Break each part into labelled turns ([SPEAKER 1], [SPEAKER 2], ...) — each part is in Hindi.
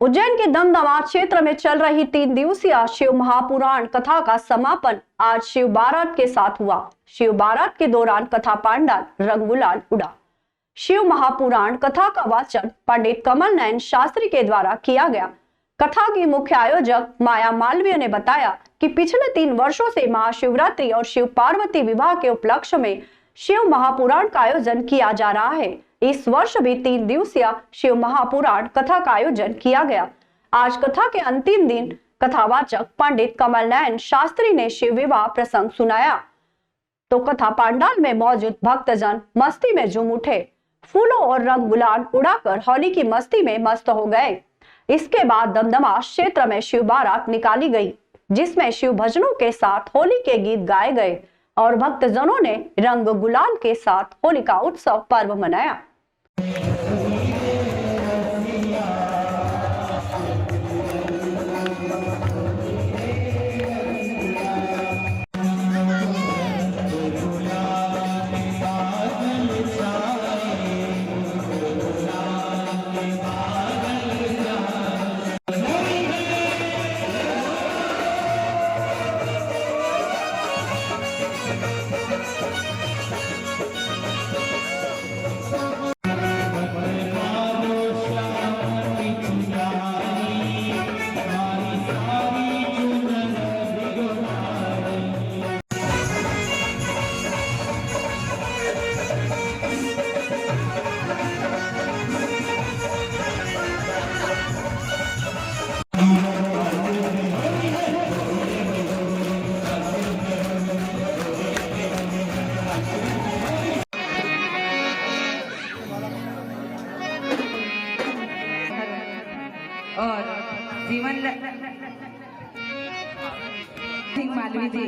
[SPEAKER 1] उज्जैन के दमदमा क्षेत्र में चल रही 3 दिवसीय शिव महापुराण कथा का समापन आज शिव बारात के साथ हुआ। शिव बारात के दौरान कथा पांडाल रंग गुलाल उड़ा। शिव महापुराण कथा का वाचन पंडित कमल नयन शास्त्री के द्वारा किया गया। कथा की मुख्य आयोजक माया मालवीय ने बताया कि पिछले 3 वर्षों से महाशिवरात्रि और शिव पार्वती विवाह के उपलक्ष्य में शिव महापुराण का आयोजन किया जा रहा है। इस वर्ष भी 3 दिवसीय शिव महापुराण कथा का आयोजन किया गया। आज कथा के अंतिम दिन कथावाचक पंडित कमल नयन शास्त्री ने शिव विवाह प्रसंग सुनाया तो कथा पांडाल में मौजूद भक्तजन मस्ती में झूम उठे। फूलों और रंग गुलाल उड़ाकर होली की मस्ती में मस्त हो गए। इसके बाद दमदमा क्षेत्र में शिव बारात निकाली गई, जिसमें शिव भजनों के साथ होली के गीत गाए गए और भक्तजनों ने रंग गुलाल के साथ होली का उत्सव पर्व मनाया।
[SPEAKER 2] और जीवन सिंह मालवी जी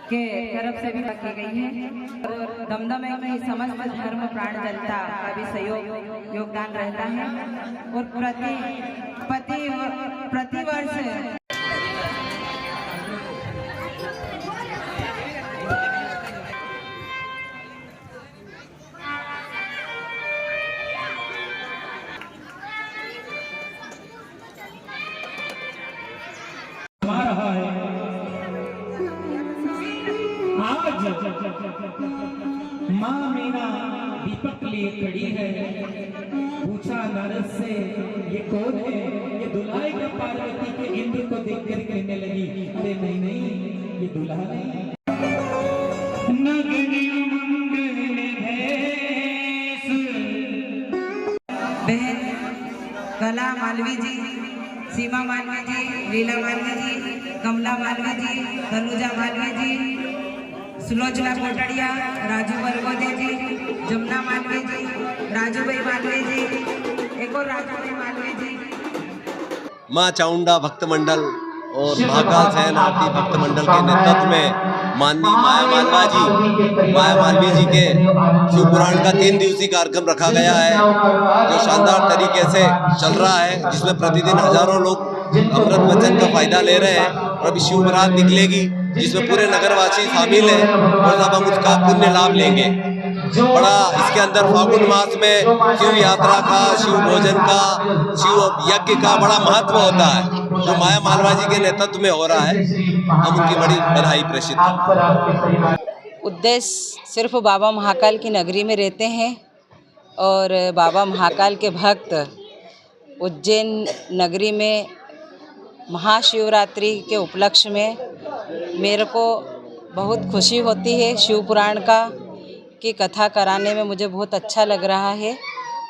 [SPEAKER 2] के तरफ से भी रखी गई है और दमदमे में समस्त धर्म प्राण जनता का भी सहयोग योगदान रहता है और प्रति वर्ष
[SPEAKER 3] रहा है। आज माँ मीना दीपक लिए खड़ी है। पूछा नारद से ये कौन है? ये दुल्हा का पार्वती के इंद्र को देखकर कहने लगी, अरे नहीं नहीं, ये दुल्हा नहीं।
[SPEAKER 2] बहन कला मालवी जी, सीमा मालवी जी, लीला मालवी जी, कमला मालवी जी, तनुजा मालवी जी, सुलोचना कोटड़िया, राजू बरगोदे जी, जमुना मालवी जी, राजू भाई मालवी जी, एक और राजू भाई मालवी जी।
[SPEAKER 4] माँ चामुंडा भक्त मंडल और महाकाल सहन आरती भक्त मंडल के नेतृत्व में माननीय माया मालवी जी के शिव पुराण का 3 दिवसीय कार्यक्रम रखा गया है, जो शानदार तरीके से चल रहा है, जिसमें प्रतिदिन हजारों लोग अमृत वचन का फायदा ले रहे हैं और अभी शिव बारात निकलेगी, जिसमें पूरे नगरवासी शामिल हैं और सब हम उसका पुण्य लाभ लेंगे। बड़ा इसके अंदर फागुन मास में शिव यात्रा का, शिव भोजन का, शिव यज्ञ का बड़ा महत्व होता है, जो माया मालवा जी के नेतृत्व में हो रहा है। हम उनकी बड़ी बधाई प्रेषित करते हैं।
[SPEAKER 5] उद्देश्य सिर्फ बाबा महाकाल की नगरी में रहते हैं और बाबा महाकाल के भक्त उज्जैन नगरी में महाशिवरात्रि के उपलक्ष्य में मेरे को बहुत खुशी होती है। शिव पुराण की कथा कराने में मुझे बहुत अच्छा लग रहा है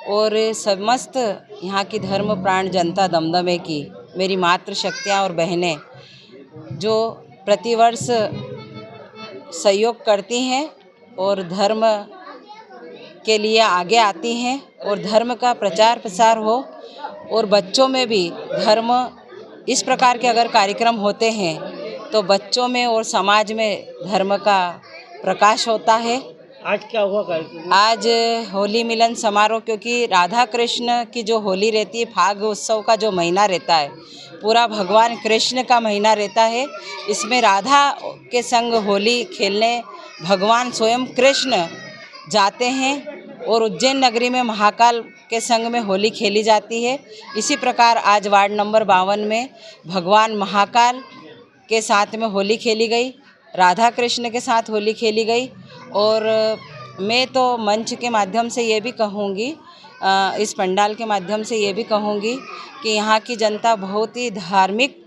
[SPEAKER 5] और समस्त यहाँ की धर्म प्राण जनता दमदमे की मेरी मातृशक्तियाँ और बहनें जो प्रतिवर्ष सहयोग करती हैं और धर्म के लिए आगे आती हैं और धर्म का प्रचार प्रसार हो और बच्चों में भी धर्म इस प्रकार के अगर कार्यक्रम होते हैं तो बच्चों में और समाज में धर्म का प्रकाश होता है।
[SPEAKER 3] आज क्या हुआ कार्यक्रम?
[SPEAKER 5] आज होली मिलन समारोह, क्योंकि राधा कृष्ण की जो होली रहती है, फाग उत्सव का जो महीना रहता है, पूरा भगवान कृष्ण का महीना रहता है। इसमें राधा के संग होली खेलने भगवान स्वयं कृष्ण जाते हैं और उज्जैन नगरी में महाकाल के संग में होली खेली जाती है। इसी प्रकार आज वार्ड नंबर 52 में भगवान महाकाल के साथ में होली खेली गई, राधा कृष्ण के साथ होली खेली गई। और मैं तो मंच के माध्यम से ये भी कहूँगी, इस पंडाल के माध्यम से ये भी कहूँगी कि यहाँ की जनता बहुत ही धार्मिक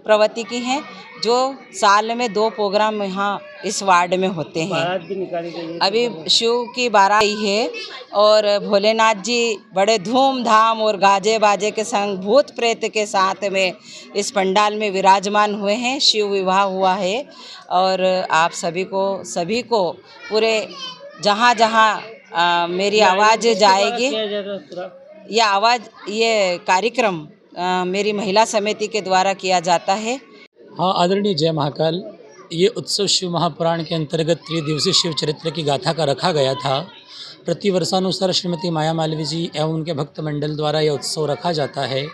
[SPEAKER 5] प्रवृत्ति की हैं, जो साल में 2 प्रोग्राम यहाँ इस वार्ड में होते हैं। अभी शिव की बारात आई है और भोलेनाथ जी बड़े धूमधाम और गाजे बाजे के संग भूत प्रेत के साथ में इस पंडाल में विराजमान हुए हैं। शिव विवाह हुआ है और आप सभी को पूरे जहाँ जहाँ मेरी आवाज़ जाएगी, ये कार्यक्रम मेरी महिला समिति के द्वारा किया जाता है।
[SPEAKER 6] हाँ, आदरणीय जय महाकाल। ये उत्सव शिव महापुराण के अंतर्गत 3 दिवसीय शिव चरित्र की गाथा का रखा गया था। प्रतिवर्षानुसार श्रीमती माया मालवीय जी एवं उनके भक्त मंडल द्वारा यह उत्सव रखा जाता है।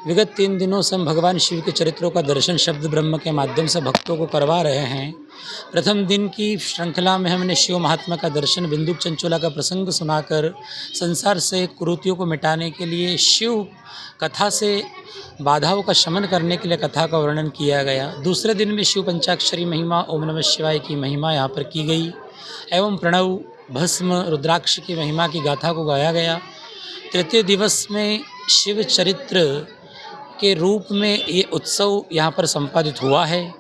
[SPEAKER 6] विगत 3 दिनों से हम भगवान शिव के चरित्रों का दर्शन शब्द ब्रह्म के माध्यम से भक्तों को करवा रहे हैं। प्रथम दिन की श्रृंखला में हमने शिव महात्मा का दर्शन, बिंदुक चंचोला का प्रसंग सुनाकर संसार से कुरीतियों को मिटाने के लिए, शिव कथा से बाधाओं का शमन करने के लिए कथा का वर्णन किया गया। दूसरे दिन में शिव पंचाक्षरी महिमा, ओम नमः शिवाय की महिमा यहाँ पर की गई एवं प्रणव, भस्म, रुद्राक्ष की महिमा की गाथा को गाया गया। तृतीय दिवस में शिव चरित्र के रूप में ये उत्सव यहाँ पर संपादित हुआ है,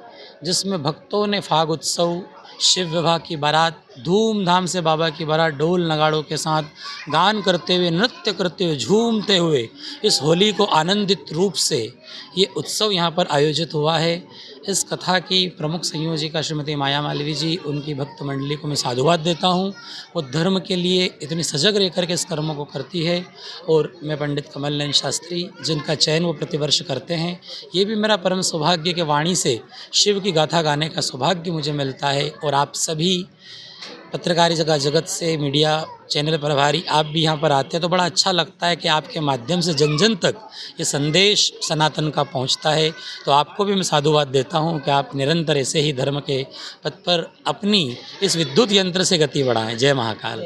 [SPEAKER 6] जिसमें भक्तों ने फाग उत्सव, शिव विवाह की बारात, धूमधाम से बाबा की बारात ढोल नगाड़ों के साथ गान करते हुए, नृत्य करते हुए, झूमते हुए इस होली को आनंदित रूप से ये उत्सव यहाँ पर आयोजित हुआ है। इस कथा की प्रमुख संयोजिका श्रीमती माया मालवीय जी, उनकी भक्त मंडली को मैं साधुवाद देता हूँ। वो धर्म के लिए इतनी सजग रहकर के इस कर्मों को करती है। और मैं पंडित कमल नयन शास्त्री, जिनका चयन वो प्रतिवर्ष करते हैं, ये भी मेरा परम सौभाग्य कि वाणी से शिव की गाथा गाने का सौभाग्य मुझे मिलता है। और आप सभी पत्रकारिता जगत से, मीडिया चैनल प्रभारी, आप भी यहाँ पर आते हैं तो बड़ा अच्छा लगता है कि आपके माध्यम से जन जन तक ये संदेश सनातन का पहुँचता है। तो आपको भी मैं साधुवाद देता हूँ कि आप निरंतर ऐसे ही धर्म के पथ पर अपनी इस विद्युत यंत्र से गति बढ़ाएं। जय महाकाल।